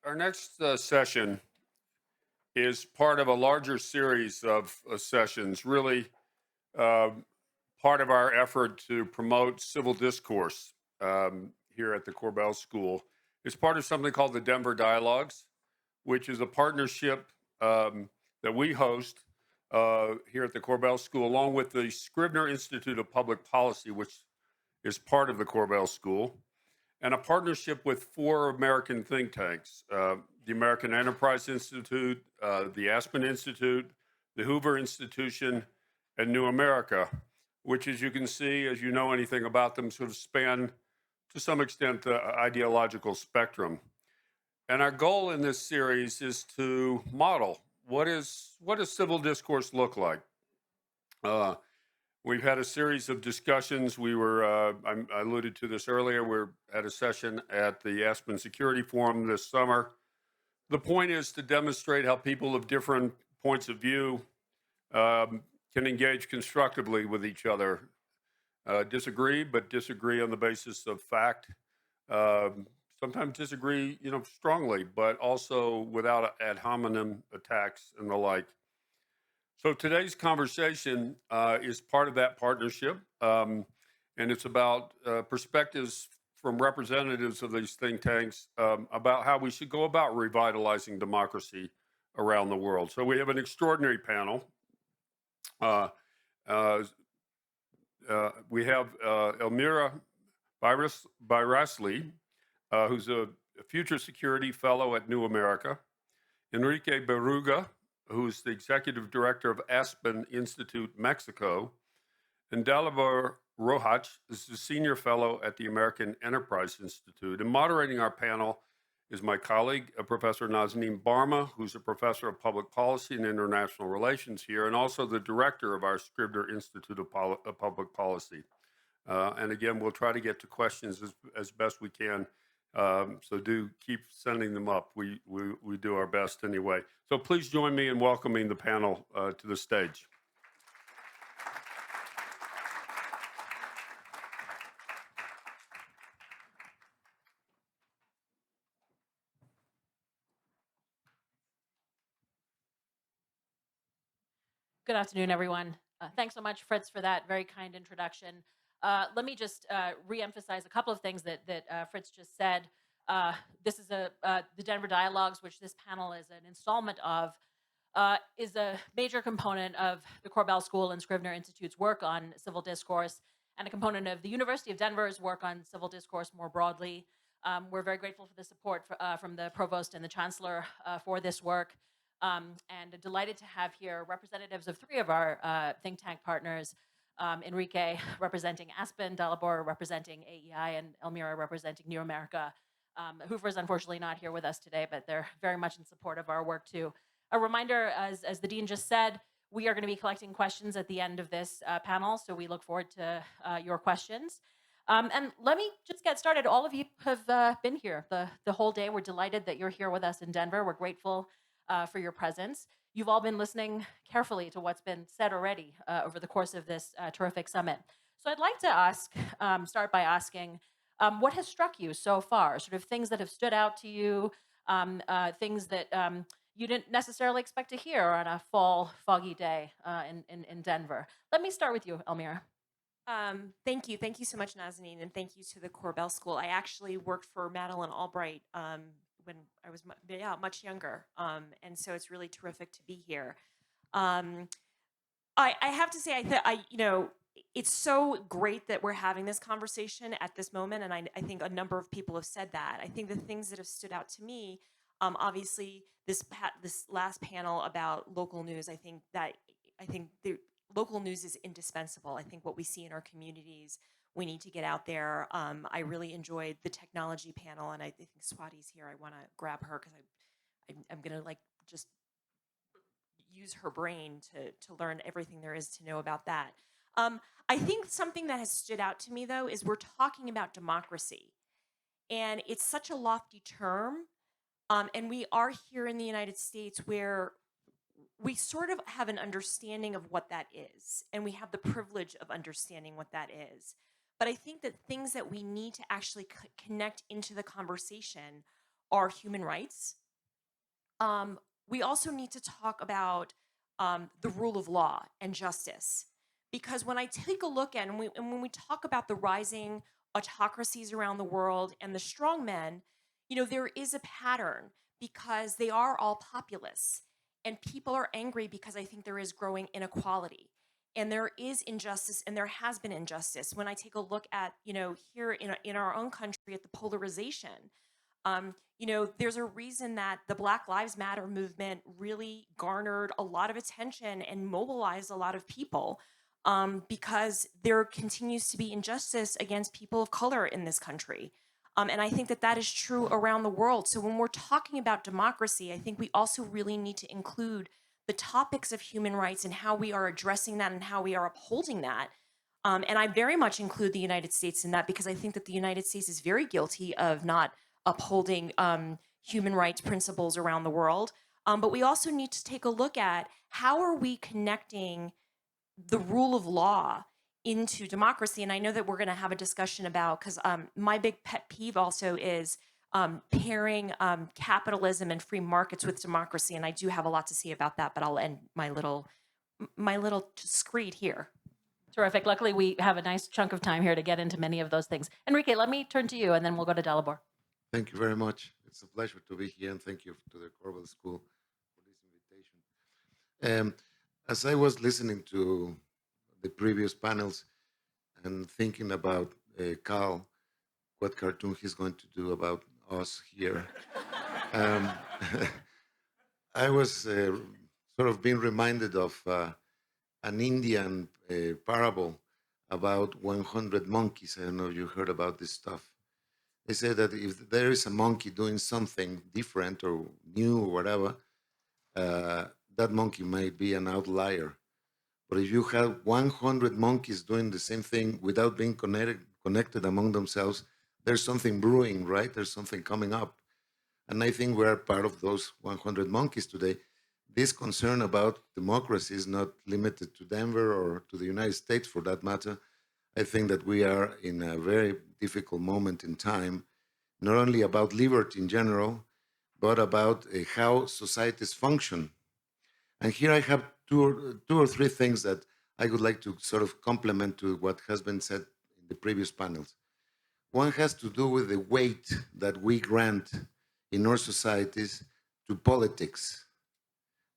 Our next session is part of a larger series of sessions, really um, part of our effort to promote civil discourse here at the Corbell School. It's part of something called the Denver Dialogues, which is a partnership that we host here at the Corbell School, along with the Scribner Institute of Public Policy, which is part of the Corbell School, and a partnership with four American think tanks: the American Enterprise Institute, the Aspen Institute, the Hoover Institution, and New America, which, as you can see, as you know anything about them, sort of span to some extent the ideological spectrum. And our goal in this series is to model what does civil discourse look like. Uh, We've had a series of discussions. I alluded to this earlier. We're at a session at the Aspen Security Forum this summer. The point is to demonstrate how people of different points of view can engage constructively with each other, disagree, but disagree on the basis of fact. Um, Sometimes disagree, strongly, but also without ad hominem attacks and the like. So today's conversation is part of that partnership, and it's about perspectives from representatives of these think tanks about how we should go about revitalizing democracy around the world. So we have an extraordinary panel. Uh, uh, we have Elmira Byrasli, who's a future security fellow at New America, Enrique Beruga, who's the executive director of Aspen Institute Mexico, and Dalibor Rojas is the senior fellow at the American Enterprise Institute. And moderating our panel is my colleague, Professor Nazanin Barma, who's a professor of public policy and international relations here, and also the director of our Scribner Institute of Public Policy. And again, we'll try to get to questions as best we can. So do keep sending them up. We do our best anyway. So please join me in welcoming the panel to the stage. Good afternoon, everyone. Thanks so much, Fritz, for that very kind introduction. Let me just re-emphasize a couple of things that Fritz just said. This is the Denver Dialogues, which this panel is an installment of, is a major component of the Corbell School and Scribner Institute's work on civil discourse, and a component of the University of Denver's work on civil discourse more broadly. We're very grateful for the support from the provost and the chancellor for this work. And delighted to have here representatives of three of our think tank partners, Enrique representing Aspen, Dalibor representing AEI, and Elmira representing New America. Hoover is unfortunately not here with us today, but they're very much in support of our work too. A reminder, as the dean just said, we are going to be collecting questions at the end of this panel, so we look forward to your questions. And let me just get started. All of you have been here the whole day. We're delighted that you're here with us in Denver. We're grateful for your presence. You've all been listening carefully to what's been said already over the course of this terrific summit. So I'd like to start by asking, what has struck you so far? Sort of things that have stood out to you, things that you didn't necessarily expect to hear on a fall foggy day in Denver. Let me start with you, Elmira. Thank you. Thank you so much, Nazanin, and thank you to the Corbell School. I actually worked for Madeline Albright when I was much younger, and so it's really terrific to be here. I have to say, it's so great that we're having this conversation at this moment, and I think a number of people have said that. I think the things that have stood out to me, obviously, this last panel about local news. I think the local news is indispensable. I think what we see in our communities, we need to get out there. I really enjoyed the technology panel, and I think Swati's here. I want to grab her because I'm going to just use her brain to learn everything there is to know about that. I think something that has stood out to me, though, is we're talking about democracy. And it's such a lofty term. And we are here in the United States where we sort of have an understanding of what that is. And we have the privilege of understanding what that is. But I think that things that we need to actually connect into the conversation are human rights. We also need to talk about the rule of law and justice. Because when I take a look at, and when we talk about the rising autocracies around the world and the strong men, there is a pattern because they are all populace. And people are angry because I think there is growing inequality. And there is injustice, and there has been injustice. When I take a look at, here in our own country at the polarization, there's a reason that the Black Lives Matter movement really garnered a lot of attention and mobilized a lot of people, because there continues to be injustice against people of color in this country. And I think that that is true around the world. So when we're talking about democracy, I think we also really need to include the topics of human rights and how we are addressing that and how we are upholding that. And I very much include the United States in that, because I think that the United States is very guilty of not upholding human rights principles around the world. But we also need to take a look at how are we connecting the rule of law into democracy. And I know that we're going to have a discussion about, because my big pet peeve also is pairing capitalism and free markets with democracy. And I do have a lot to say about that, but I'll end my little screed here. Terrific. Luckily, we have a nice chunk of time here to get into many of those things. Enrique, let me turn to you, and then we'll go to Dalibor. Thank you very much. It's a pleasure to be here, and thank you to the Corbell School for this invitation. As I was listening to the previous panels and thinking about Carl, what cartoon he's going to do about us here, I was sort of being reminded of an Indian parable about 100 monkeys. I don't know if you heard about this stuff. They say that if there is a monkey doing something different or new or whatever, that monkey might be an outlier. But if you have 100 monkeys doing the same thing without being connected among themselves, there's something brewing, right? There's something coming up. And I think we're part of those 100 monkeys today. This concern about democracy is not limited to Denver or to the United States, for that matter. I think that we are in a very difficult moment in time, not only about liberty in general, but about how societies function. And here I have two or three things that I would like to sort of complement to what has been said in the previous panels. One has to do with the weight that we grant in our societies to politics.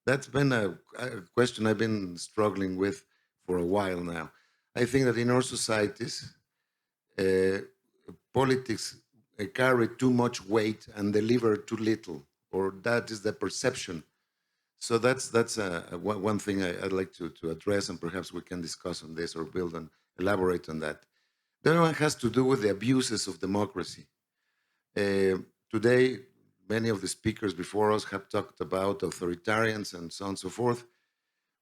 That's been a question I've been struggling with for a while now. I think that in our societies, politics carry too much weight and deliver too little, or that is the perception. So that's one thing I'd like to address, and perhaps we can discuss on this or build and elaborate on that. The other one has to do with the abuses of democracy. Today, many of the speakers before us have talked about authoritarians and so on and so forth,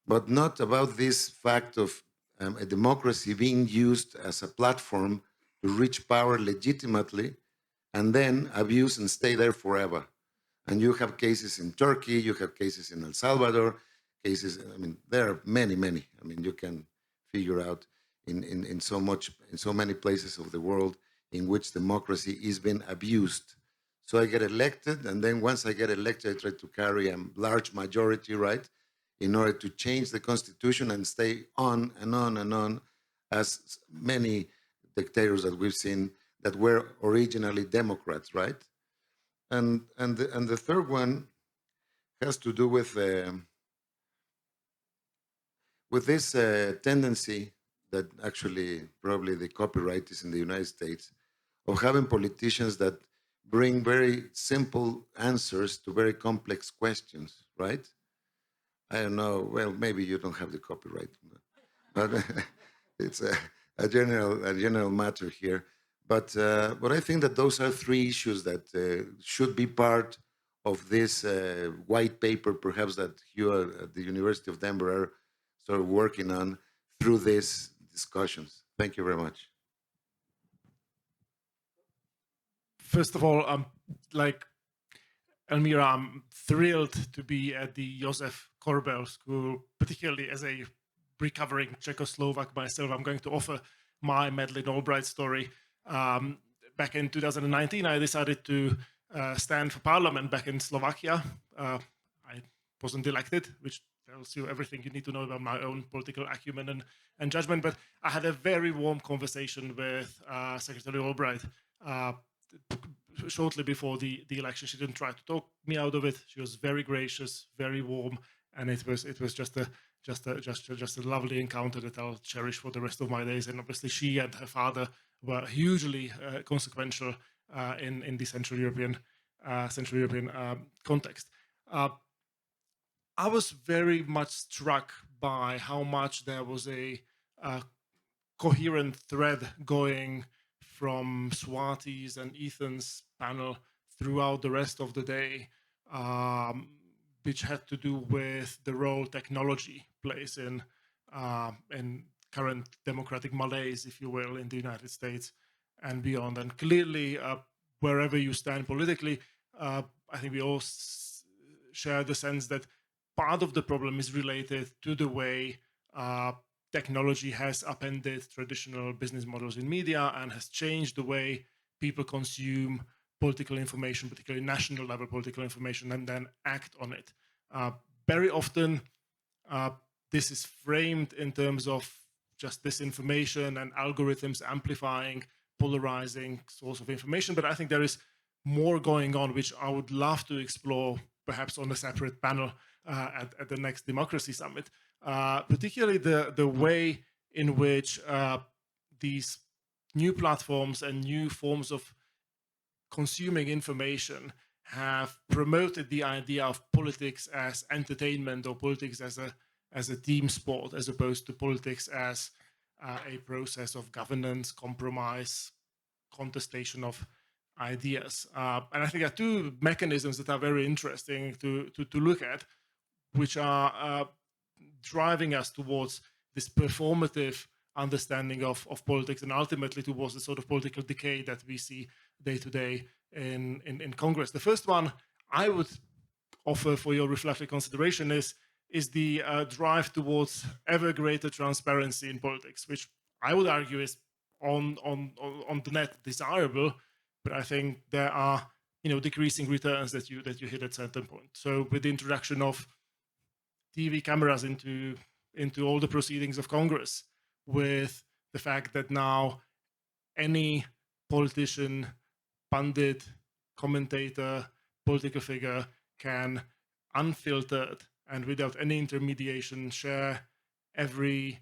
but not about this fact of a democracy being used as a platform to reach power legitimately and then abuse and stay there forever. And you have cases in Turkey, you have cases in El Salvador, cases, I mean, there are many. I mean, you can figure out in so many places of the world in which democracy is being abused. So I get elected, and then once I get elected, I try to carry a large majority, right, in order to change the constitution and stay on and on and on, as many dictators that we've seen that were originally Democrats, right? And the third one has to do with this tendency that actually probably the copyright is in the United States, of having politicians that bring very simple answers to very complex questions, right? I don't know, well, maybe you don't have the copyright, but it's a general matter here. But I think that those are three issues that should be part of this white paper, perhaps, that you at the University of Denver are sort of working on through these discussions. Thank you very much. First of all, like Elmira, I'm thrilled to be at the Josef Korbel School, particularly as a recovering Czechoslovak myself. I'm going to offer my Madeleine Albright story. Back in 2019, I decided to stand for parliament back in Slovakia. I wasn't elected, which tells you everything you need to know about my own political acumen and judgment. But I had a very warm conversation with Secretary Albright shortly before the election. She didn't try to talk me out of it. She was very gracious, very warm, and it was just a lovely encounter that I'll cherish for the rest of my days. And obviously, she and her father were hugely consequential in the Central European context. I was very much struck by how much there was a coherent thread going from Swati's and Ethan's panel throughout the rest of the day, which had to do with the role technology plays in current democratic malaise, if you will, in the United States and beyond. And clearly, wherever you stand politically, I think we all share the sense that part of the problem is related to the way technology has upended traditional business models in media and has changed the way people consume political information, particularly national level political information, and then act on it. Very often, this is framed in terms of just disinformation and algorithms amplifying, polarizing source of information. But I think there is more going on, which I would love to explore, perhaps on a separate panel at the next Democracy Summit. Particularly the way in which these new platforms and new forms of consuming information have promoted the idea of politics as entertainment or politics as a team sport, as opposed to politics as a process of governance, compromise, contestation of ideas. And I think there are two mechanisms that are very interesting to look at, which are driving us towards this performative understanding of politics and ultimately towards the sort of political decay that we see day to day in Congress. The first one I would offer for your reflective consideration is the drive towards ever greater transparency in politics, which I would argue is on the net desirable, but I think there are decreasing returns that you hit at certain point. So with the introduction of TV cameras into all the proceedings of Congress, with the fact that now any politician, pundit, commentator, political figure can unfiltered and without any intermediation share every,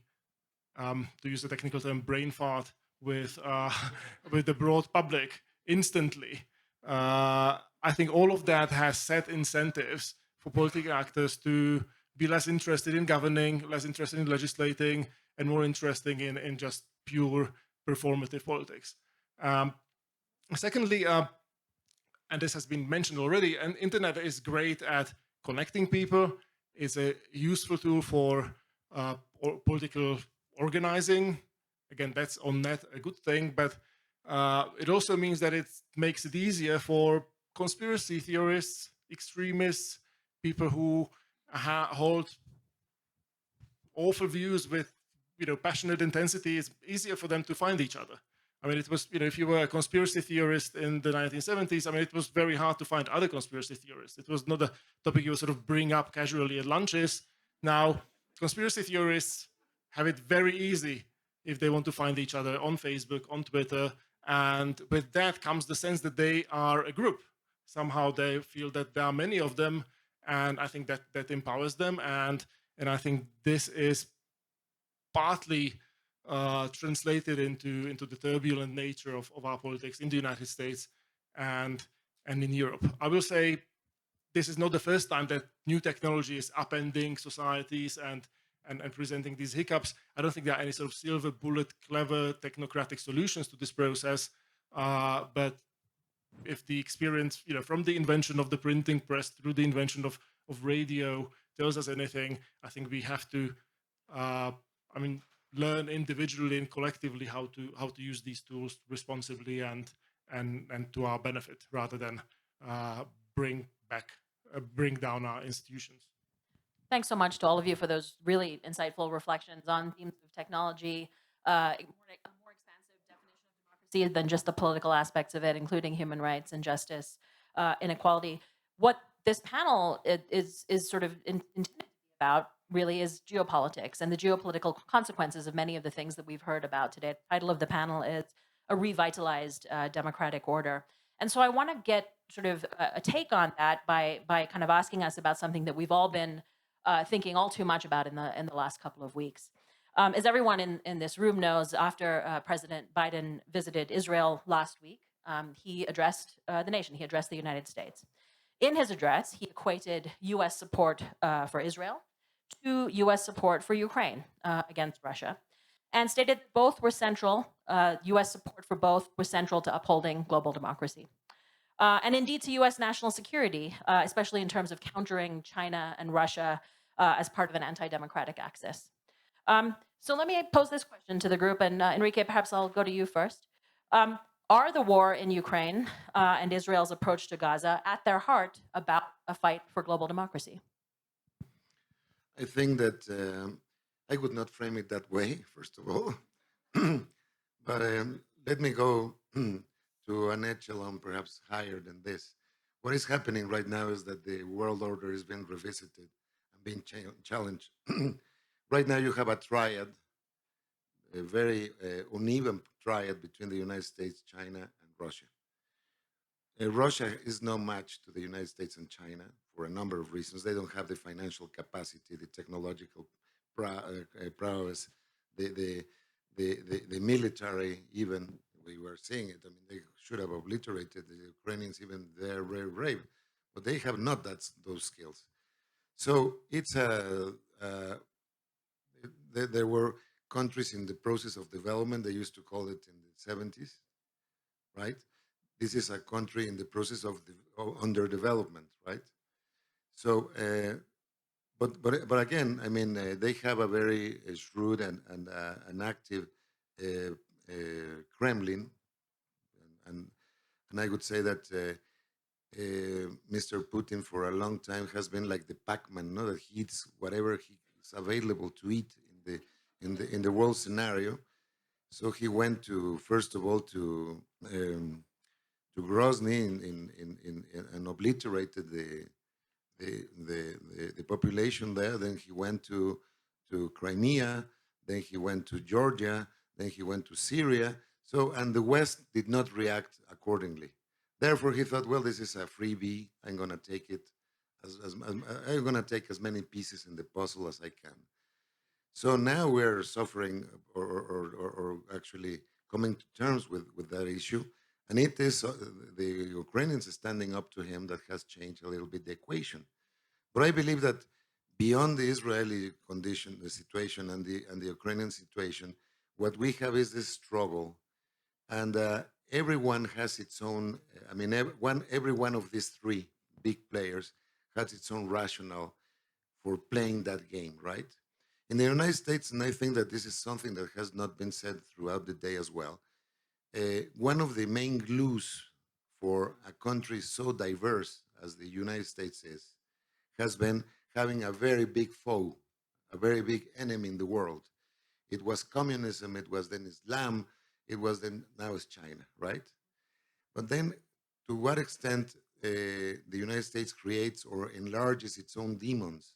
to use the technical term, brain fart with the broad public instantly. I think all of that has set incentives for political actors to be less interested in governing, less interested in legislating, and more interested in just pure performative politics. Secondly, and this has been mentioned already, and internet is great at connecting people. It's a useful tool for political organizing. Again, that's on net a good thing, but it also means that it makes it easier for conspiracy theorists, extremists, people who hold awful views with passionate intensity. It's easier for them to find each other. I mean, it was, if you were a conspiracy theorist in the 1970s, I mean, it was very hard to find other conspiracy theorists. It was not a topic you would sort of bring up casually at lunches. Now, conspiracy theorists have it very easy if they want to find each other on Facebook, on Twitter, and with that comes the sense that they are a group. Somehow they feel that there are many of them, and I think that empowers them. And I think this is partly translated into the turbulent nature of our politics in the United States and in Europe. I will say this is not the first time that new technology is upending societies and presenting these hiccups. I don't think there are any sort of silver bullet, clever technocratic solutions to this process. But if the experience, from the invention of the printing press through the invention of radio tells us anything, I think we have to, learn individually and collectively how to use these tools responsibly and to our benefit, rather than bring down our institutions. Thanks so much to all of you for those really insightful reflections on themes of technology, a more expansive definition of democracy than just the political aspects of it, including human rights and justice. inequality. What this panel is sort of intended to be about really is geopolitics and the geopolitical consequences of many of the things that we've heard about today. The title of the panel is A Revitalized Democratic Order. And so I want to get sort of a take on that by kind of asking us about something that we've all been thinking all too much about in the last couple of weeks. As everyone in this room knows, after President Biden visited Israel last week, he addressed the nation. He addressed the United States. In his address, he equated U.S. support for Israel to U.S. support for Ukraine against Russia, and stated that both were central. U.S. support for both was central to upholding global democracy. And indeed to U.S. national security, especially in terms of countering China and Russia as part of an anti-democratic axis. So let me pose this question to the group, and Enrique, perhaps I'll go to you first. Are the war in Ukraine and Israel's approach to Gaza at their heart about a fight for global democracy? I think that I would not frame it that way, first of all. But let me go to an echelon perhaps higher than this. What is happening right now is that the world order is being revisited and being challenged. Right now, you have a triad, a very uneven triad between the United States, China, and Russia. Russia is no match to the United States and China for a number of reasons. They don't have the financial capacity, the technological prowess, the military. Even we were seeing it. I mean, they should have obliterated the Ukrainians. Even they're very brave, but they have not those skills. So it's there were countries in the process of development. They used to call it in the 70s, right? This is a country in the process of under development, right? So, but again, I mean, they have a very shrewd and an active Kremlin, and I would say that Mr. Putin for a long time has been like the Pac-Man, no? That he eats whatever is available to eat in the world scenario. So he went to first of all to Grozny and obliterated the population there. Then he went to Crimea. Then he went to Georgia. Then he went to Syria. So, and the West did not react accordingly. Therefore, he thought, well, this is a freebie. I'm going to take it. I'm going to take as many pieces in the puzzle as I can. So now we're suffering or actually coming to terms with that issue. And it is the Ukrainians standing up to him that has changed a little bit the equation. But I believe that beyond the Israeli condition, the situation, and the Ukrainian situation, what we have is this struggle. And everyone has its own, I mean, every one of these three big players has its own rationale for playing that game, right? In the United States, and I think that this is something that has not been said throughout the day as well, one of the main glues for a country so diverse as the United States is, has been having a very big foe, a very big enemy in the world. It was communism, it was then Islam, it was then, now it's China, right? But then to what extent the United States creates or enlarges its own demons?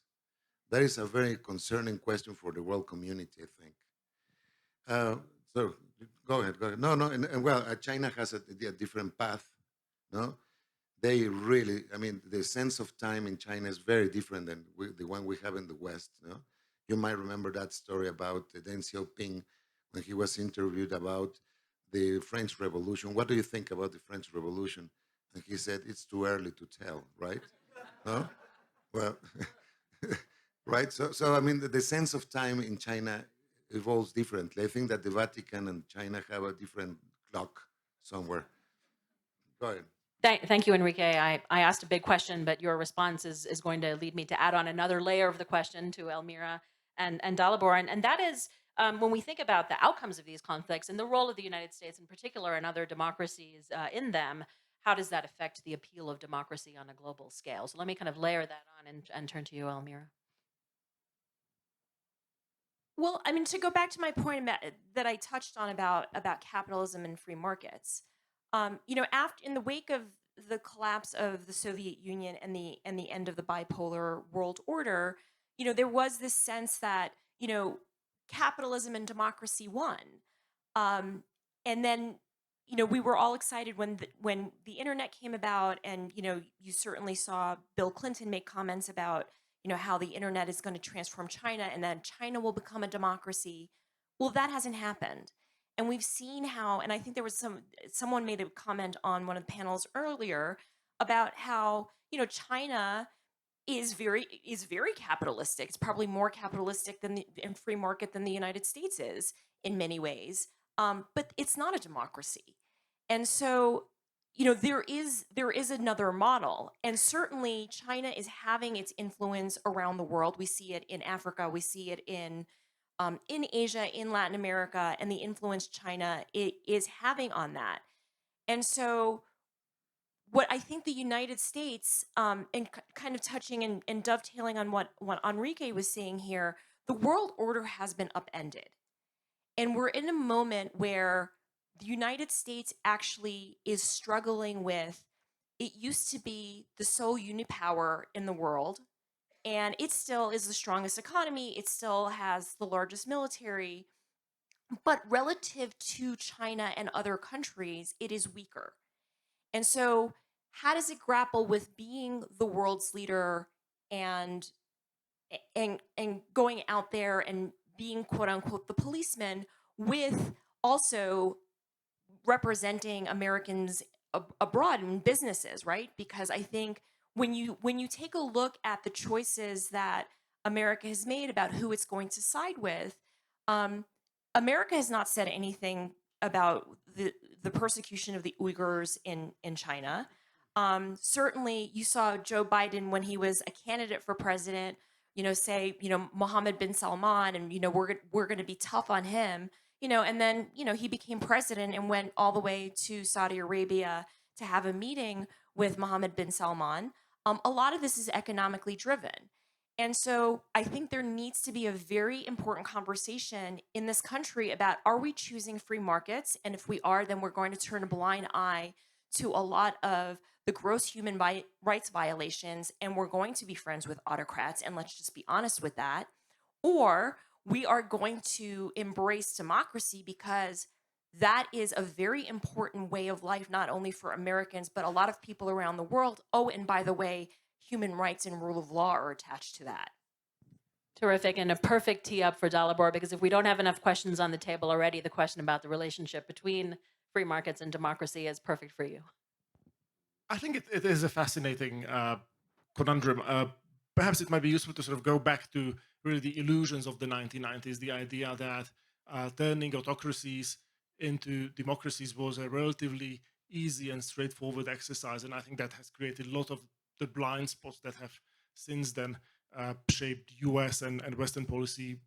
That is a very concerning question for the world community, I think. So go ahead. No, and well, China has a different path, no? They really, I mean, the sense of time in China is very different than the one we have in the West, no? You might remember that story about Deng Xiaoping when he was interviewed about the French Revolution. What do you think about the French Revolution? And he said, it's too early to tell, right? No? Well, right? So I mean, the sense of time in China evolves differently. I think that the Vatican and China have a different clock somewhere. Go ahead. Thank you, Enrique. I asked a big question, but your response is going to lead me to add on another layer of the question to Elmira and Dalibor. And that is, when we think about the outcomes of these conflicts and the role of the United States in particular and other democracies in them, how does that affect the appeal of democracy on a global scale? So let me kind of layer that on and turn to you, Elmira. Well, I mean, to go back to my point that I touched on about capitalism and free markets, you know, after in the wake of the collapse of the Soviet Union and the end of the bipolar world order, there was this sense that, capitalism and democracy won. And then, we were all excited when the internet came about, and you certainly saw Bill Clinton make comments about how the internet is going to transform China, and then China will become a democracy. Well, that hasn't happened. And we've seen how, and I think there was someone made a comment on one of the panels earlier about how China is very capitalistic. It's probably more capitalistic than and free market than the United States is in many ways, but it's not a democracy. And so there is another model, and certainly China is having its influence around the world. We see it in Africa, we see it in Asia, in Latin America, and the influence China is having on that. And so what I think the United States, and kind of touching and dovetailing on what Enrique was saying here, the world order has been upended. And we're in a moment where the United States actually is struggling with, it used to be the sole unipower in the world, and it still is the strongest economy, it still has the largest military, but relative to China and other countries, it is weaker. And so, how does it grapple with being the world's leader and going out there and being quote unquote the policeman, with also representing Americans abroad in businesses, right? Because I think when you take a look at the choices that America has made about who it's going to side with, America has not said anything about the persecution of the Uyghurs in China. Certainly, you saw Joe Biden when he was a candidate for president, say, Mohammed bin Salman, and we're going to be tough on him, and then he became president and went all the way to Saudi Arabia to have a meeting with Mohammed bin Salman. A lot of this is economically driven. And so I think there needs to be a very important conversation in this country about, are we choosing free markets? And if we are, then we're going to turn a blind eye to a lot of the gross human rights violations, and we're going to be friends with autocrats, and let's just be honest with that. Or we are going to embrace democracy, because that is a very important way of life, not only for Americans, but a lot of people around the world. Oh, and by the way, human rights and rule of law are attached to that. Terrific, and a perfect tee up for Dalibor, because if we don't have enough questions on the table already, the question about the relationship between free markets and democracy is perfect for you. I think it is a fascinating conundrum. Perhaps it might be useful to sort of go back to really the illusions of the 1990s, the idea that turning autocracies into democracies was a relatively easy and straightforward exercise. And I think that has created a lot of the blind spots that have since then shaped US and Western policy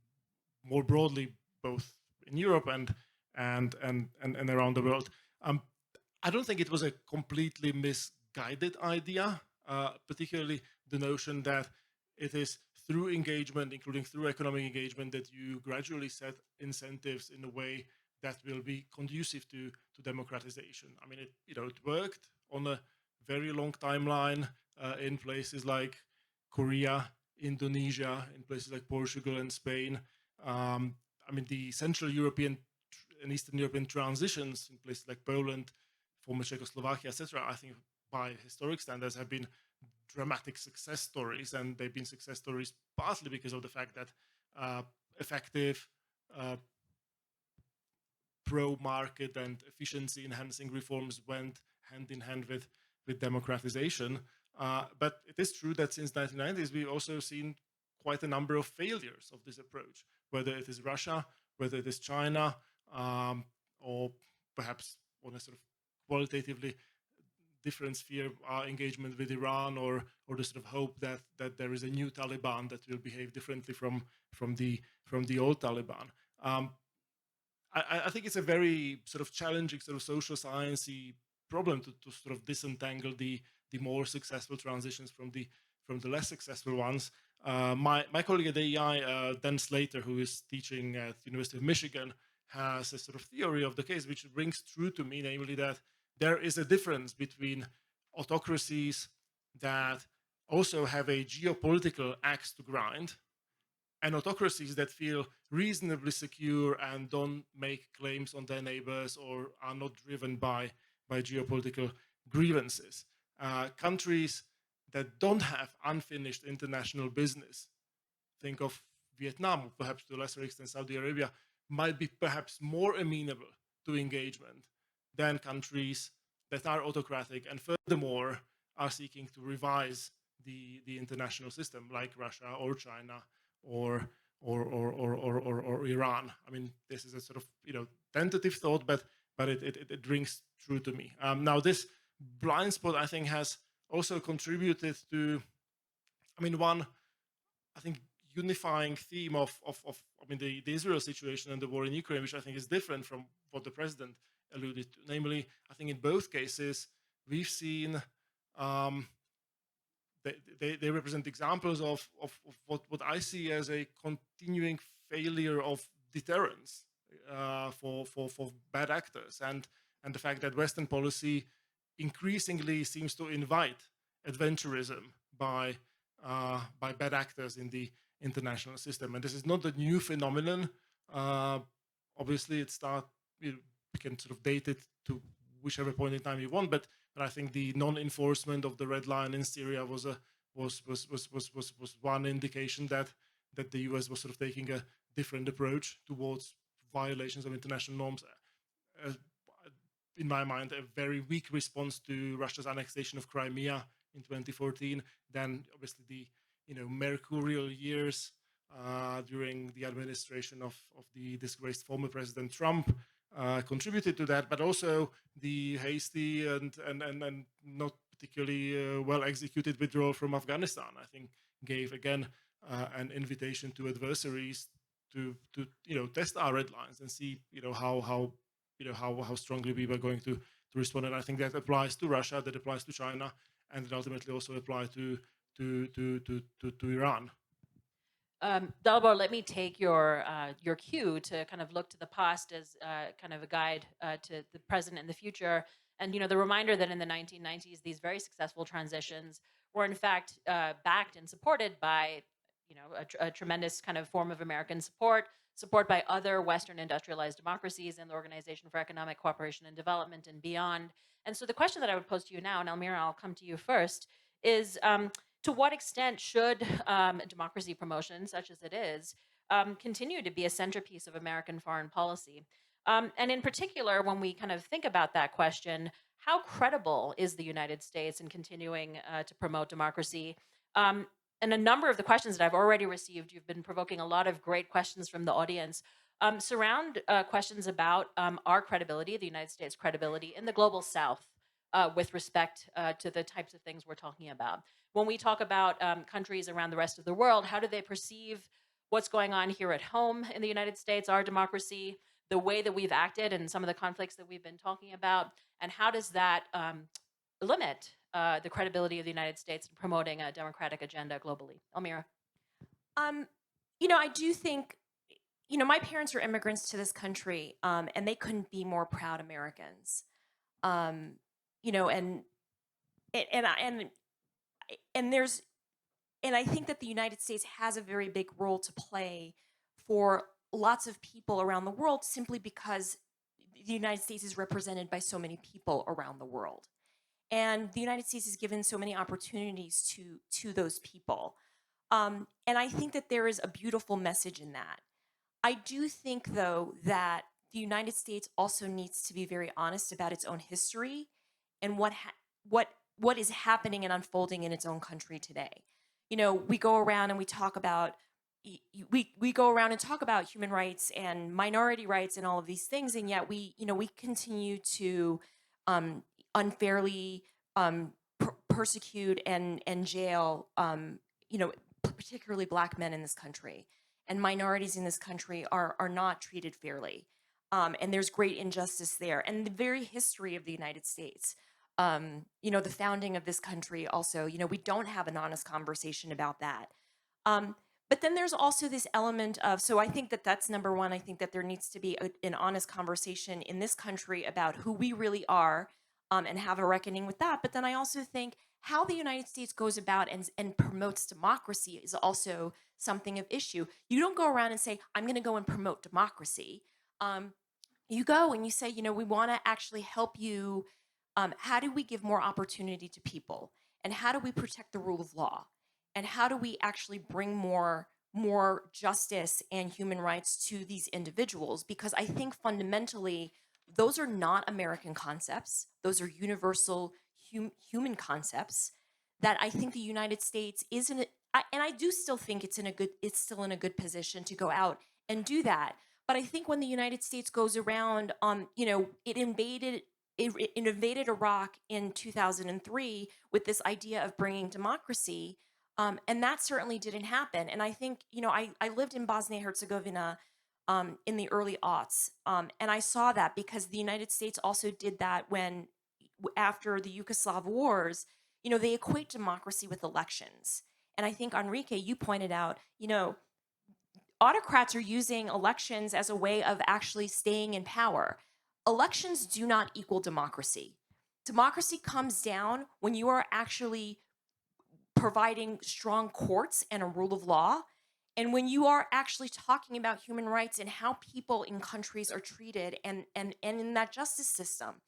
more broadly, both in Europe and around the world. I don't think it was a completely misguided idea, particularly the notion that it is through engagement, including through economic engagement, that you gradually set incentives in a way that will be conducive to democratization. I mean, it worked on a very long timeline in places like Korea, Indonesia, in places like Portugal and Spain. I mean, the Central European and Eastern European transitions in places like Poland, former Czechoslovakia, etc., I think by historic standards have been dramatic success stories, and they've been success stories partly because of the fact that effective pro-market and efficiency-enhancing reforms went hand in hand with democratization. But it is true that since 1990s, we've also seen quite a number of failures of this approach, whether it is Russia, whether it is China, or perhaps on a sort of qualitatively different sphere, engagement with Iran, or the sort of hope that there is a new Taliban that will behave differently from the old Taliban. I think it's a very sort of challenging sort of social sciencey problem to sort of disentangle the more successful transitions from the less successful ones. My colleague at AEI, Dan Slater, who is teaching at the University of Michigan, has a sort of theory of the case which rings true to me, namely that there is a difference between autocracies that also have a geopolitical axe to grind, and autocracies that feel reasonably secure and don't make claims on their neighbors or are not driven by geopolitical grievances. Countries that don't have unfinished international business, think of Vietnam, perhaps to a lesser extent Saudi Arabia, might be perhaps more amenable to engagement than countries that are autocratic and furthermore are seeking to revise the international system, like Russia or China or Iran. I mean, this is a sort of tentative thought, but it rings true to me. Now, this blind spot, I think, has also contributed to, I mean, one, I think, unifying theme of the Israel situation and the war in Ukraine, which I think is different from what the president alluded to. Namely, I think in both cases we've seen they represent examples of what I see as a continuing failure of deterrence for bad actors, and the fact that Western policy increasingly seems to invite adventurism by bad actors in the international system. And this is not a new phenomenon. Obviously, we can sort of date it to whichever point in time you want, but I think the non-enforcement of the red line in Syria was one indication that the US was sort of taking a different approach towards violations of international norms. In my mind, a very weak response to Russia's annexation of Crimea in 2014. Then, obviously, the mercurial years during the administration of the disgraced former President Trump contributed to that, but also the hasty and not particularly well executed withdrawal from Afghanistan, I think, gave again an invitation to adversaries to test our red lines and see how strongly we were going to respond. And I think that applies to Russia, that applies to China, and it ultimately also applies to Iran. Dalibor, let me take your cue to kind of look to the past as kind of a guide to the present and the future. And the reminder that in the 1990s, these very successful transitions were in fact backed and supported by a tremendous kind of form of American support by other Western industrialized democracies and the Organization for Economic Cooperation and Development and beyond. And so the question that I would pose to you now, and Elmira, I'll come to you first, is to what extent should democracy promotion, such as it is, continue to be a centerpiece of American foreign policy? And in particular, when we kind of think about that question, how credible is the United States in continuing to promote democracy? And a number of the questions that I've already received, you've been provoking a lot of great questions from the audience, surround questions about our credibility, the United States' credibility in the global South with respect to the types of things we're talking about. When we talk about countries around the rest of the world, how do they perceive what's going on here at home in the United States, our democracy, the way that we've acted and some of the conflicts that we've been talking about, and how does that limit the credibility of the United States in promoting a democratic agenda globally? Elmira. I do think, my parents are immigrants to this country, and they couldn't be more proud Americans. And I think that the United States has a very big role to play for lots of people around the world, simply because the United States is represented by so many people around the world. And the United States has given so many opportunities to those people. And I think that there is a beautiful message in that. I do think, though, that the United States also needs to be very honest about its own history and what is happening and unfolding in its own country today. We go around and we talk about human rights and minority rights and all of these things, and yet we continue to unfairly persecute and jail particularly Black men in this country, and minorities in this country are not treated fairly, and there's great injustice there. And the very history of the United States, the founding of this country also, we don't have an honest conversation about that. But then there's also this element of, so I think that that's number one. I think that there needs to be an honest conversation in this country about who we really are, and have a reckoning with that. But then I also think how the United States goes about and promotes democracy is also something of issue. You don't go around and say, I'm going to go and promote democracy. You go and you say, we want to actually help you. How do we give more opportunity to people? And how do we protect the rule of law? And how do we actually bring more justice and human rights to these individuals? Because I think fundamentally, those are not American concepts. Those are universal human concepts that I think the United States isn't. And I do still think it's still in a good position to go out and do that. But I think when the United States goes around, it invaded Iraq in 2003 with this idea of bringing democracy. And that certainly didn't happen. And I think, I lived in Bosnia Herzegovina in the early aughts. And I saw that because the United States also did that after the Yugoslav wars, they equate democracy with elections. And I think, Enrique, you pointed out, autocrats are using elections as a way of actually staying in power. Elections do not equal democracy. Democracy comes down when you are actually providing strong courts and a rule of law, and when you are actually talking about human rights and how people in countries are treated and in that justice system.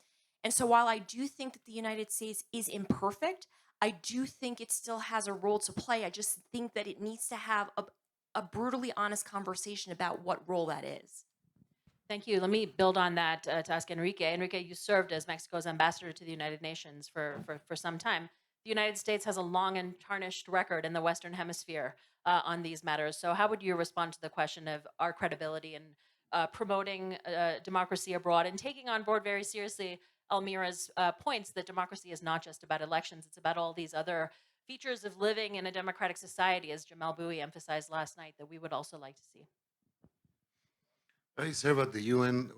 And so while I do think that the United States is imperfect, I do think it still has a role to play. I just think that it needs to have a brutally honest conversation about what role that is. Thank you. Let me build on that to ask Enrique. Enrique, you served as Mexico's ambassador to the United Nations for some time. The United States has a long and tarnished record in the Western Hemisphere on these matters. So how would you respond to the question of our credibility in promoting democracy abroad and taking on board very seriously Almira's points that democracy is not just about elections, it's about all these other features of living in a democratic society, as Jamal Bowie emphasized last night, that we would also like to see? I serve at the UN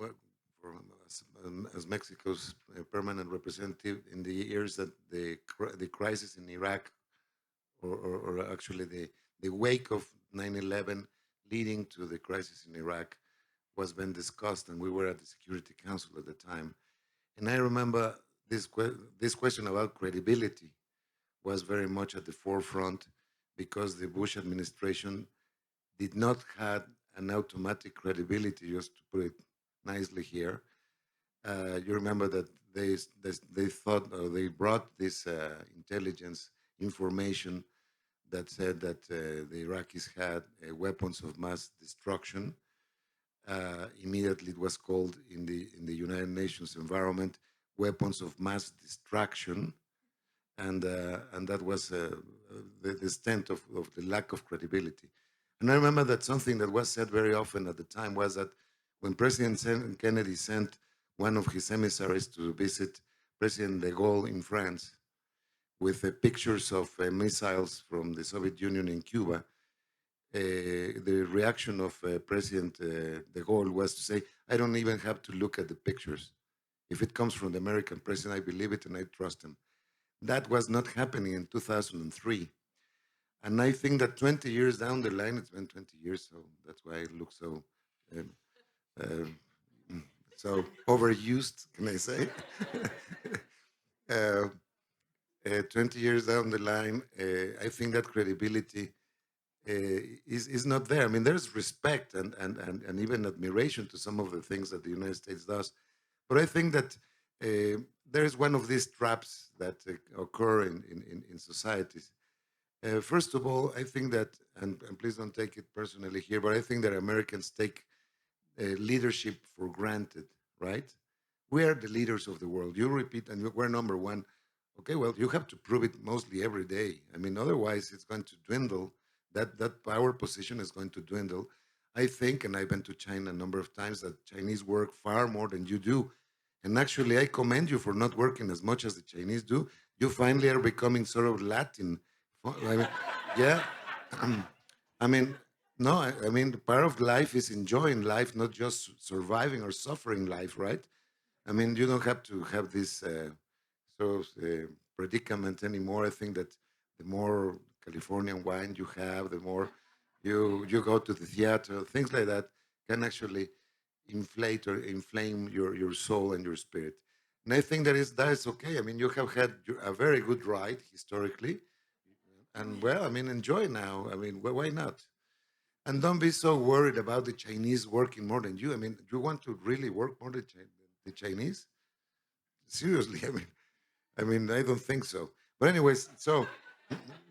as Mexico's permanent representative in the years that the crisis in Iraq, or actually the wake of 9/11 leading to the crisis in Iraq was being discussed, and we were at the Security Council at the time. And I remember this question about credibility was very much at the forefront because the Bush administration did not have an automatic credibility, just to put it nicely here. You remember that they thought, or they brought this intelligence information that said that the Iraqis had weapons of mass destruction. Immediately, it was called in the United Nations environment weapons of mass distraction, and that was the extent of the lack of credibility. And I remember that something that was said very often at the time was that when President Kennedy sent one of his emissaries to visit President de Gaulle in France with pictures of missiles from the Soviet Union in Cuba, the reaction of President de Gaulle was to say, I don't even have to look at the pictures. If it comes from the American president, I believe it and I trust him. That was not happening in 2003. And I think that 20 years down the line, it's been 20 years, so that's why I look so so overused, can I say? 20 years down the line, I think that credibility is not there. I mean, there's respect and even admiration to some of the things that the United States does. But I think that there's one of these traps that occur in societies. First of all, I think that, and please don't take it personally here, but I think that Americans take leadership for granted, right? We are the leaders of the world. You repeat, and we're number one. Okay, well, you have to prove it mostly every day. I mean, otherwise it's going to dwindle. That power position is going to dwindle. I think, and I've been to China a number of times, that Chinese work far more than you do. And actually, I commend you for not working as much as the Chinese do. You finally are becoming sort of Latin. I mean, yeah. I mean, no, I mean, part of life is enjoying life, not just surviving or suffering life, right? I mean, you don't have to have this sort of predicament anymore. I think that the more Californian wine you have, the more you go to the theater, things like that can actually inflate or inflame your soul and your spirit. And I think that is okay. I mean, you have had a very good ride historically, and well, I mean, enjoy now. I mean, why not? And don't be so worried about the Chinese working more than you. I mean, you want to really work more than the Chinese? Seriously, I mean, I don't think so. But anyways, so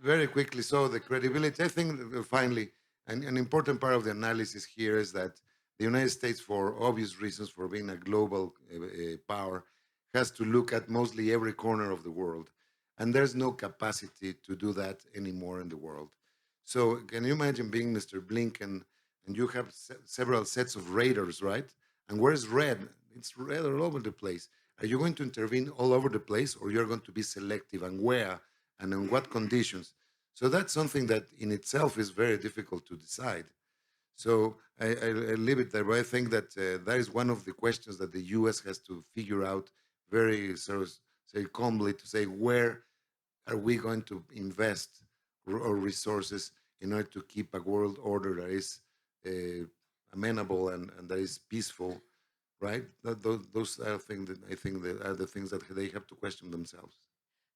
very quickly, so the credibility. I think finally, an important part of the analysis here is that the United States, for obvious reasons, for being a global power, has to look at mostly every corner of the world, and there's no capacity to do that anymore in the world. So can you imagine being Mr. Blinken and you have several sets of radars, right? And where's red? It's red all over the place. Are you going to intervene all over the place, or you're going to be selective, and where and in what conditions? So that's something that in itself is very difficult to decide. So I leave it there, but I think that that is one of the questions that the U.S. has to figure out very sort of say calmly, to say where are we going to invest our resources in order to keep a world order that is amenable and that is peaceful, right? Those are things that I think that are the things that they have to question themselves.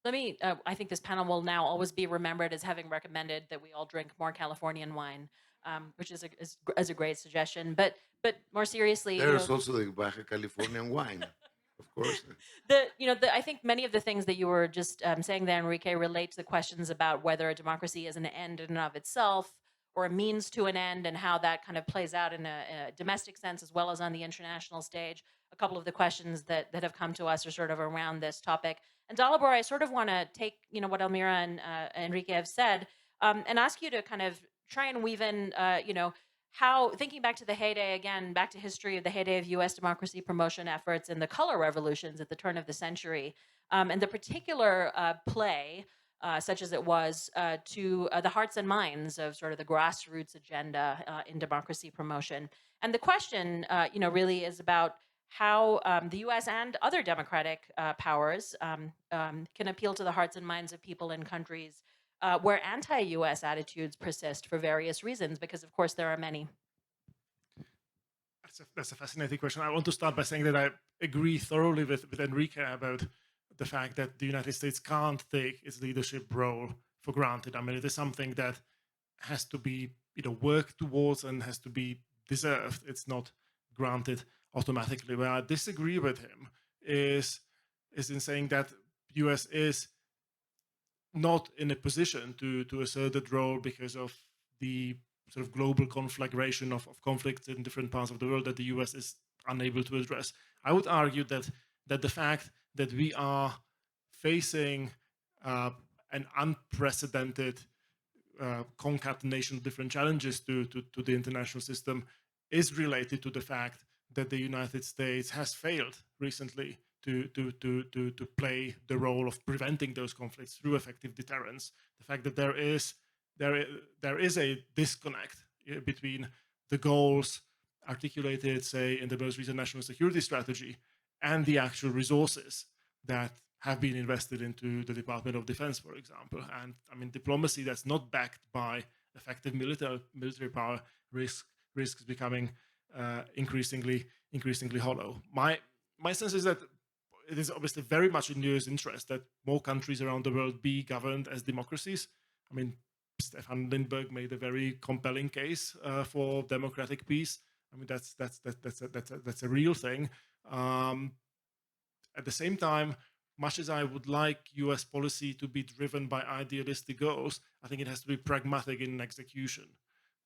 Let me, I think this panel will now always be remembered as having recommended that we all drink more Californian wine, which is a great suggestion. But more seriously, There's also the Baja Californian wine, of course. I think many of the things that you were just saying there, Enrique, relate to the questions about whether a democracy is an end in and of itself or a means to an end, and how that kind of plays out in a domestic sense as well as on the international stage. A couple of the questions that have come to us are sort of around this topic. And Dalibor, I sort of want to take what Elmira and Enrique have said, and ask you to kind of try and weave in how, thinking back to the heyday again, back to history of the heyday of U.S. democracy promotion efforts and the color revolutions at the turn of the century, and the particular play, such as it was, to the hearts and minds of sort of the grassroots agenda in democracy promotion. And the question, really is about how the U.S. and other democratic powers can appeal to the hearts and minds of people in countries where anti-U.S. attitudes persist for various reasons, because of course there are many. That's a fascinating question. I want to start by saying that I agree thoroughly with Enrique about the fact that the United States can't take its leadership role for granted. I mean, it is something that has to be worked towards and has to be deserved. It's not granted automatically. Where I disagree with him is in saying that US is not in a position to assert that role because of the sort of global conflagration of conflicts in different parts of the world that the US is unable to address. I would argue that the fact that we are facing an unprecedented concatenation of different challenges to the international system is related to the fact that the United States has failed recently to play the role of preventing those conflicts through effective deterrence. The fact that there is a disconnect between the goals articulated, say, in the most recent national security strategy and the actual resources that have been invested into the Department of Defense, for example. And I mean, diplomacy that's not backed by effective military power risks becoming increasingly hollow. My sense is that it is obviously very much in US interest that more countries around the world be governed as democracies. I mean, Stefan Lindbergh made a very compelling case for democratic peace. I mean, that's a real thing. At the same time, much as I would like US policy to be driven by idealistic goals, I think it has to be pragmatic in execution.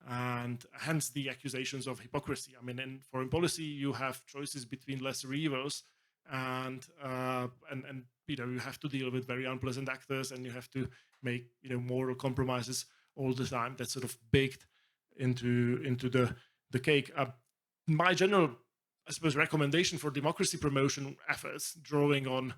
And hence the accusations of hypocrisy. I mean, in foreign policy, you have choices between lesser evils, and you have to deal with very unpleasant actors, and you have to make moral compromises all the time. That's sort of baked into the cake. My general, I suppose, recommendation for democracy promotion efforts, drawing on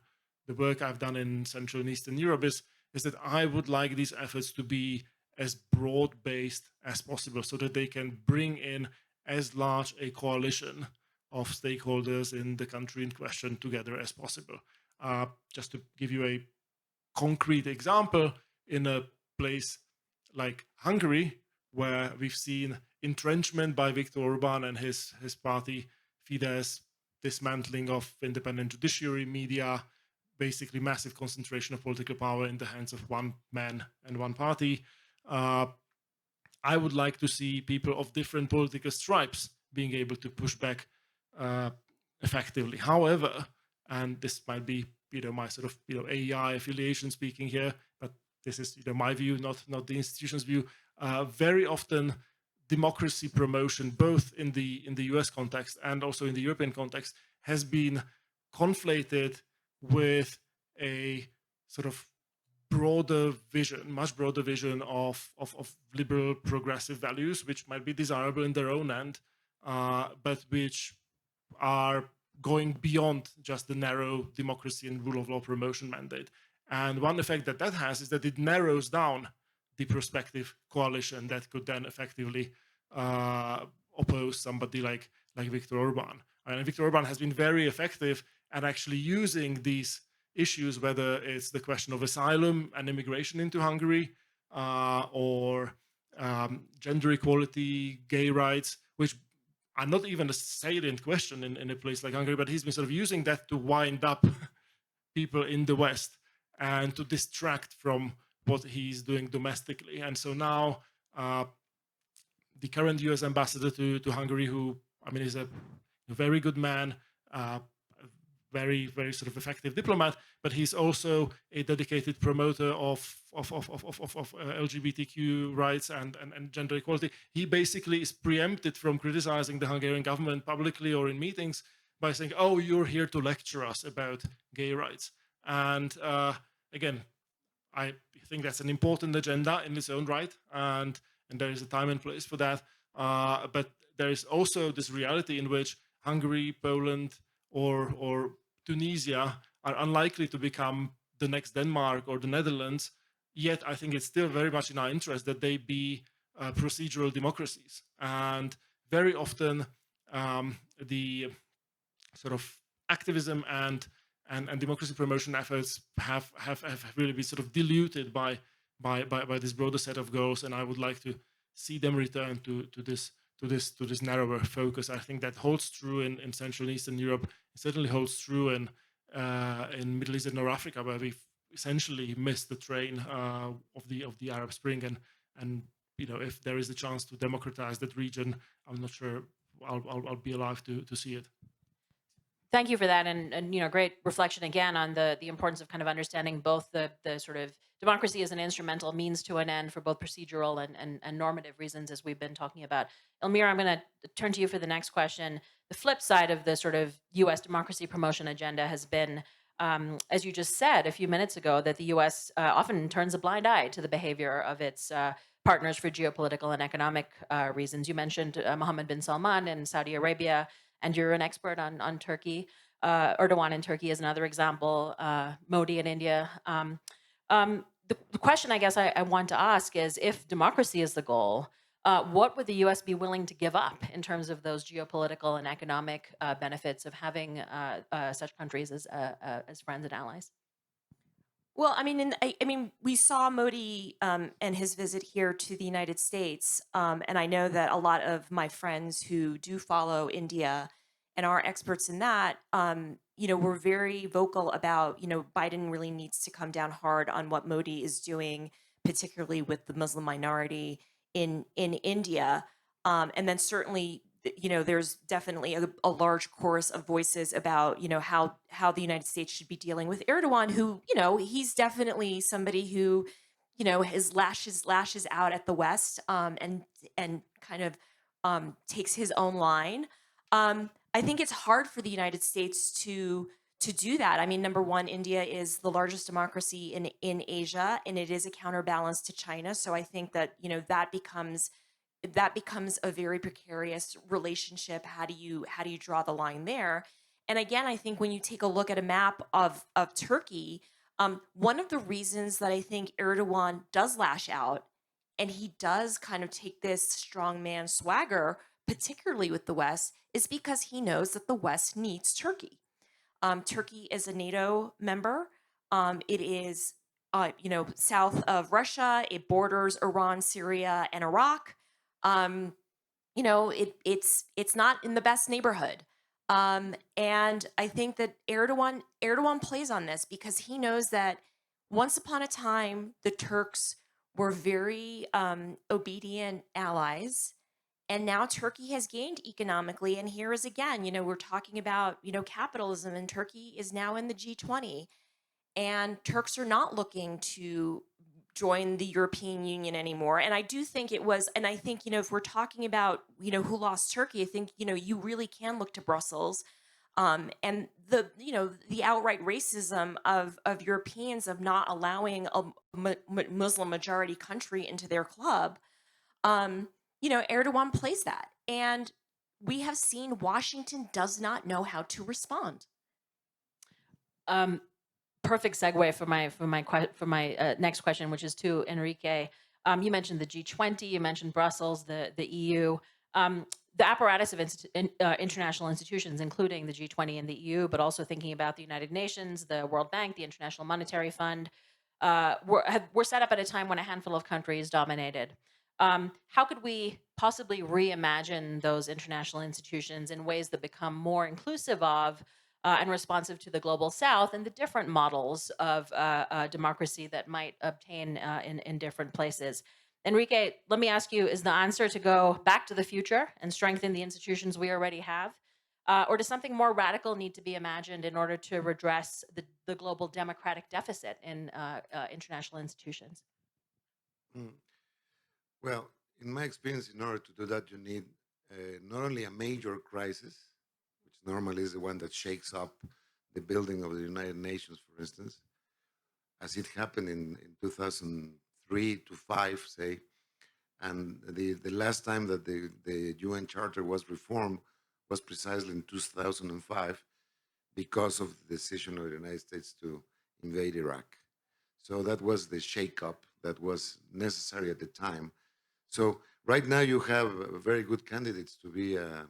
the work I've done in Central and Eastern Europe, is that I would like these efforts to be as broad-based as possible, so that they can bring in as large a coalition of stakeholders in the country in question together as possible. Just to give you a concrete example, in a place like Hungary, where we've seen entrenchment by Viktor Orban and his party Fidesz dismantling of independent judiciary, media, basically massive concentration of political power in the hands of one man and one party. I would like to see people of different political stripes being able to push back effectively. However, and this might be my sort of AEI affiliation speaking here, but this is my view, not the institution's view. Very often, democracy promotion, both in the US context and also in the European context, has been conflated with a sort of broader vision, much broader vision of liberal progressive values, which might be desirable in their own end, but which are going beyond just the narrow democracy and rule of law promotion mandate. And one effect that has is that it narrows down the prospective coalition that could then effectively oppose somebody like Viktor Orban. And Viktor Orban has been very effective at actually using these issues, whether it's the question of asylum and immigration into Hungary, or gender equality, gay rights, which are not even a salient question in a place like Hungary, but he's been sort of using that to wind up people in the West and to distract from what he's doing domestically. And so now the current US ambassador to Hungary, who, I mean, is a very good man, very, very sort of effective diplomat, but he's also a dedicated promoter of LGBTQ rights and gender equality. He basically is preempted from criticizing the Hungarian government publicly or in meetings by saying, oh, you're here to lecture us about gay rights. And again, I think that's an important agenda in its own right, and there is a time and place for that. But there is also this reality in which Hungary, Poland, or Tunisia are unlikely to become the next Denmark or the Netherlands. Yet I think it's still very much in our interest that they be procedural democracies. And very often the sort of activism and democracy promotion efforts have really been sort of diluted by this broader set of goals. And I would like to see them return to this narrower focus. I think that holds true in Central and Eastern Europe. It certainly holds true in Middle East and North Africa, where we've essentially missed the train of the Arab Spring. And if there is a chance to democratize that region, I'm not sure I'll be alive to see it. Thank you for that, and great reflection again on the importance of kind of understanding both the sort of democracy as an instrumental means to an end for both procedural and normative reasons, as we've been talking about. Elmira, I'm going to turn to you for the next question. The flip side of the sort of U.S. democracy promotion agenda has been, as you just said a few minutes ago, that the U.S. Often turns a blind eye to the behavior of its partners for geopolitical and economic reasons. You mentioned Mohammed bin Salman in Saudi Arabia, and you're an expert on Turkey. Erdogan in Turkey is another example, Modi in India. The question I guess I want to ask is, if democracy is the goal, what would the U.S. be willing to give up in terms of those geopolitical and economic benefits of having such countries as friends and allies? Well, I mean, we saw Modi and his visit here to the United States, and I know that a lot of my friends who do follow India and are experts in that, were very vocal about, Biden really needs to come down hard on what Modi is doing, particularly with the Muslim minority in India, and then certainly, there's definitely a large chorus of voices about, how the United States should be dealing with Erdogan, who, he's definitely somebody who, his lashes out at the West, and kind of takes his own line. I think it's hard for the United States to do that. I mean, number one, India is the largest democracy in Asia, and it is a counterbalance to China. So I think that, that becomes a very precarious relationship. How do you draw the line there? And again, I think when you take a look at a map of Turkey, one of the reasons that I think Erdogan does lash out, and he does kind of take this strongman swagger, particularly with the West, is because he knows that the West needs Turkey. Turkey is a NATO member. It is, south of Russia. It borders Iran, Syria, and Iraq. It's not in the best neighborhood. And I think that Erdogan plays on this because he knows that once upon a time the Turks were very obedient allies, and now Turkey has gained economically. And here is again, we're talking about capitalism, and Turkey is now in the G20, and Turks are not looking to join the European Union anymore. And I do think I think, if we're talking about, who lost Turkey, I think, you really can look to Brussels. And the outright racism of Europeans of not allowing a Muslim majority country into their club, Erdogan plays that. And we have seen Washington does not know how to respond. Perfect segue for my next question, which is to Enrique. You mentioned the G20, you mentioned Brussels, the EU, the apparatus of international institutions, including the G20 and the EU, but also thinking about the United Nations, the World Bank, the International Monetary Fund, were set up at a time when a handful of countries dominated. How could we possibly reimagine those international institutions in ways that become more inclusive of and responsive to the global South and the different models of democracy that might obtain in different places? Enrique, let me ask you, is the answer to go back to the future and strengthen the institutions we already have? Or does something more radical need to be imagined in order to redress the global democratic deficit in international institutions? Mm. Well, in my experience, in order to do that, you need not only a major crisis, which normally is the one that shakes up the building of the United Nations, for instance, as it happened in 2003 to 5, say. And the last time that the UN Charter was reformed was precisely in 2005 because of the decision of the United States to invade Iraq. So that was the shakeup that was necessary at the time. So right now you have very good candidates to be a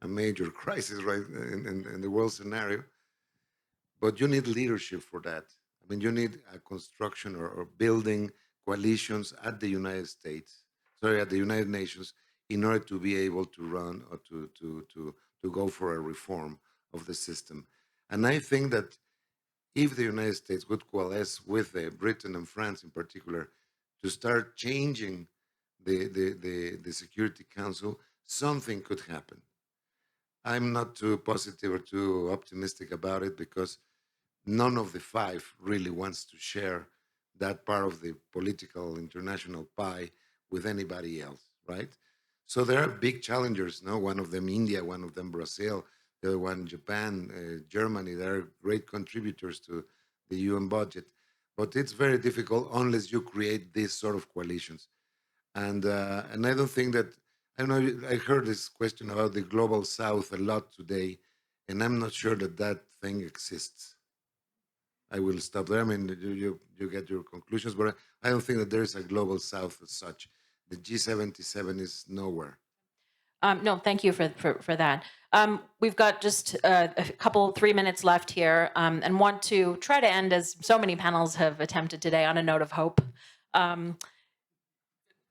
major crisis, right, in the world scenario. But you need leadership for that. I mean, you need a construction or building coalitions at the at the United Nations, in order to be able to run or to go for a reform of the system. And I think that if the United States would coalesce with Britain and France in particular to start changing the Security Council, something could happen. I'm not too positive or too optimistic about it because none of the five really wants to share that part of the political international pie with anybody else, right? So there are big challengers, no? One of them India, one of them Brazil, the other one Japan, Germany. They are great contributors to the UN budget, but it's very difficult unless you create these sort of coalitions. And I don't think that I know I heard this question about the global South a lot today, and I'm not sure that that thing exists. I will stop there. I mean, you get your conclusions, but I don't think that there is a global South as such. The G77 is nowhere. No, thank you for that. We've got just a couple, 3 minutes left here, and want to try to end, as so many panels have attempted today, on a note of hope.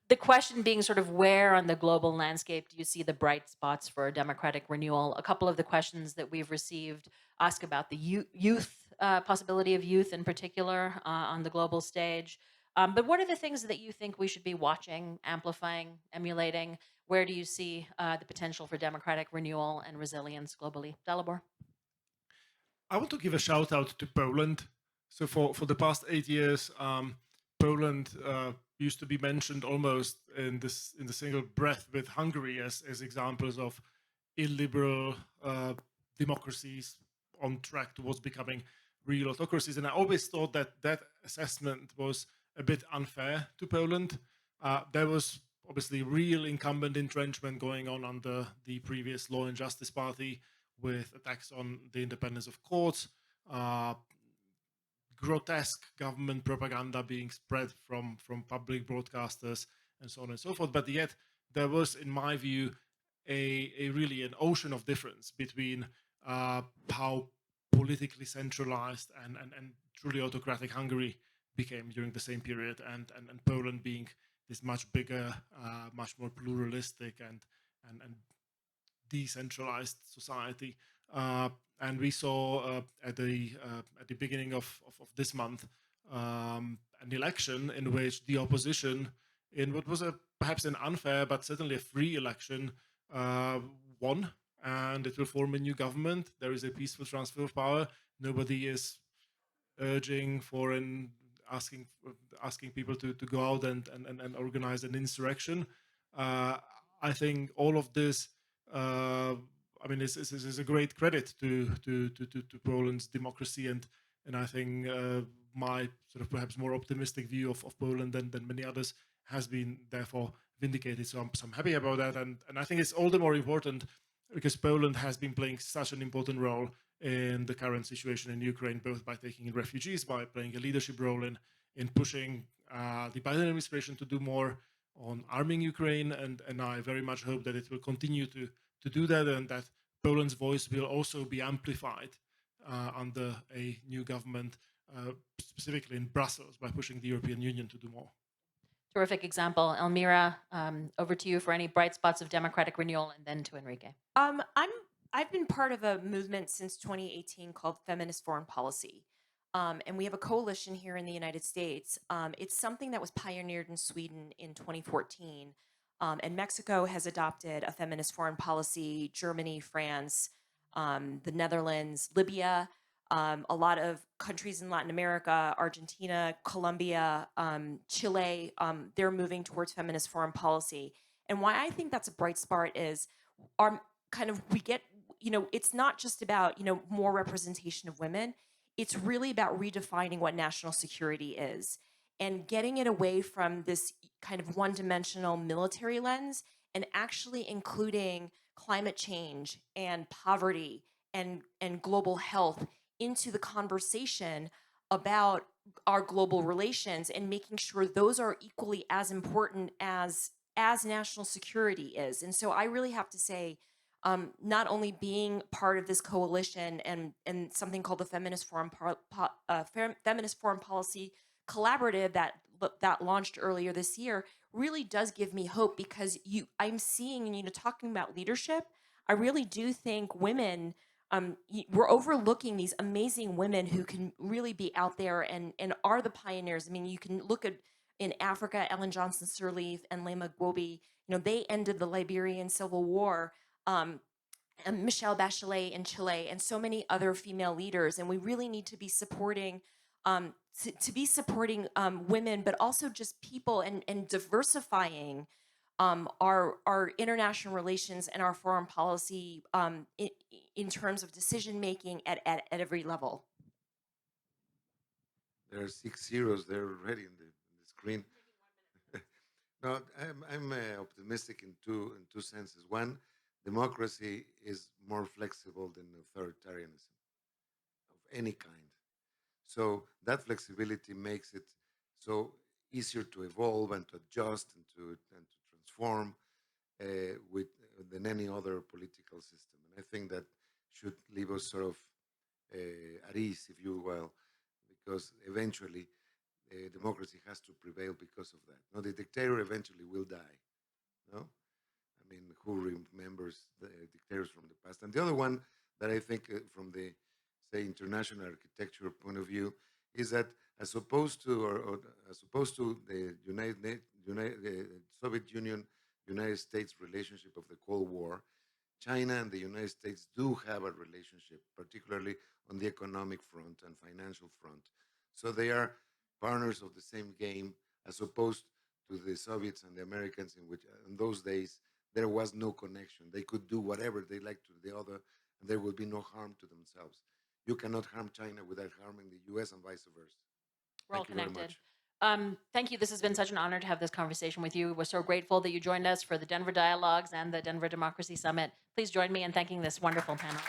The question being sort of, where on the global landscape do you see the bright spots for democratic renewal? A couple of the questions that we've received ask about the youth, possibility of youth in particular on the global stage. But what are the things that you think we should be watching, amplifying, emulating? Where do you see the potential for democratic renewal and resilience globally? Dalibor? I want to give a shout out to Poland. So for the past 8 years, Poland used to be mentioned almost in the single breath with Hungary as examples of illiberal democracies on track towards becoming real autocracies. And I always thought that that assessment was a bit unfair to Poland. There was obviously real incumbent entrenchment going on under the previous Law and Justice Party, with attacks on the independence of courts, grotesque government propaganda being spread from public broadcasters, and so on and so forth. But yet there was, in my view, a really an ocean of difference between how politically centralized and truly autocratic Hungary became during the same period, and Poland being this much bigger, much more pluralistic and decentralized society And we saw at the beginning of this month an election in which the opposition, in what was perhaps an unfair but certainly a free election, won, and it will form a new government. There is a peaceful transfer of power. Nobody is urging for and asking people to go out and organize an insurrection. I think all of this, I mean, is a great credit to Poland's democracy, and I think my sort of perhaps more optimistic view of Poland than many others has been therefore vindicated. So I'm happy about that, and I think it's all the more important because Poland has been playing such an important role in the current situation in Ukraine, both by taking in refugees, by playing a leadership role in pushing the Biden administration to do more on arming Ukraine, and I very much hope that it will continue to do that, and that Poland's voice will also be amplified under a new government, specifically in Brussels, by pushing the European Union to do more. Terrific example. Elmira, over to you for any bright spots of democratic renewal, and then to Enrique. I've been part of a movement since 2018 called Feminist Foreign Policy. And we have a coalition here in the United States. It's something that was pioneered in Sweden in 2014. And Mexico has adopted a feminist foreign policy, Germany, France, the Netherlands, Libya, a lot of countries in Latin America, Argentina, Colombia, Chile, they're moving towards feminist foreign policy. And why I think that's a bright spot is we get, it's not just about, more representation of women. It's really about redefining what national security is and getting it away from this kind of one-dimensional military lens and actually including climate change and poverty and global health into the conversation about our global relations and making sure those are equally as important as national security is. And so I really have to say, not only being part of this coalition and something called the Feminist Foreign Policy Collaborative that launched earlier this year really does give me hope, because I'm seeing, talking about leadership, I really do think women, we're overlooking these amazing women who can really be out there and are the pioneers. I mean, you can look at in Africa, Ellen Johnson Sirleaf and Lema Gbobi, they ended the Liberian Civil War. And Michelle Bachelet in Chile, and so many other female leaders. And we really need to be supporting women, but also just people and diversifying our international relations and our foreign policy in terms of decision making at every level. There are 6 zeros there already in the screen. No, I'm optimistic in two senses. One, democracy is more flexible than authoritarianism of any kind. So that flexibility makes it so easier to evolve and to adjust and to transform than any other political system. And I think that should leave us sort of at ease, if you will, because eventually democracy has to prevail because of that. No, the dictator eventually will die. No, I mean, who remembers the dictators from the past? And the other one that I think, from the say international architecture point of view, is that as opposed to the Soviet Union, United States relationship of the Cold War, China and the United States do have a relationship, particularly on the economic front and financial front. So they are partners of the same game, as opposed to the Soviets and the Americans, in which in those days there was no connection. They could do whatever they liked to the other, and there would be no harm to themselves. You cannot harm China without harming the US and vice versa. We're all Thank you very connected. much. Thank you. This has been such an honor to have this conversation with you. We're so grateful that you joined us for the Denver Dialogues and the Denver Democracy Summit. Please join me in thanking this wonderful panel.